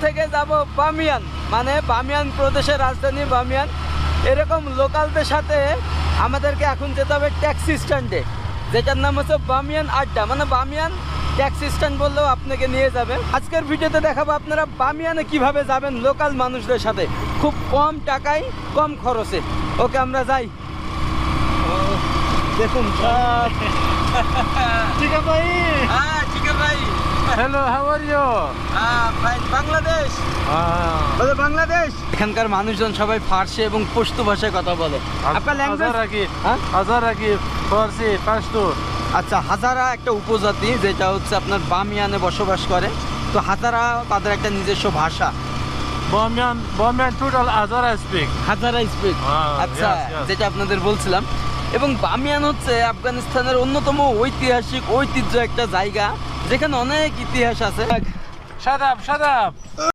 থেকে যাব বামিয়ান, মানে বামিয়ান প্রদেশের রাজধানী বামিয়ান। এরকম লোকালদের সাথে আমাদেরকে এখন যেতে হবে ট্যাক্সি স্ট্যান্ডে, যেটার নাম হচ্ছে বামিয়ান আড্ডা, মানে বামিয়ান ট্যাক্সি স্ট্যান্ড বললেও আপনাকে নিয়ে যাবে। আজকের ভিডিওতে দেখাবো আপনারা বামিয়ানে কিভাবে যাবেন লোকাল মানুষদের সাথে, খুব কম টাকায় কম খরচে। ওকে, আমরা যাই। দেখুন সব ठीक है भाई। হ্যাঁ, ঠিক আছে ভাই। Hello, how are you? Bangladesh, বলে বাংলাদেশ। এখানকার মানুষজন সবাই ফার্সি এবং পশতু ভাষায় কথা বলে। আপনার ল্যাঙ্গুয়েজ? হ্যাঁ? হাজারা কি ফার্সি পাশতু। আচ্ছা, হাজারা একটা উপজাতি যেটা হচ্ছে আপনার বামিয়ানে বসবাস করে। তো হাজারা তাদের একটা নিজস্ব ভাষা, বমিয়ান টোটাল হাজারা স্পিক। হাজারা স্পিক। আচ্ছা, যেটা আপনাদের বলছিলাম। এবং বামিয়ান হচ্ছে আফগানিস্তানের অন্যতম ঐতিহাসিক ঐতিহ্য একটা জায়গা, যেখানে অনেক ইতিহাস আছে। Shut up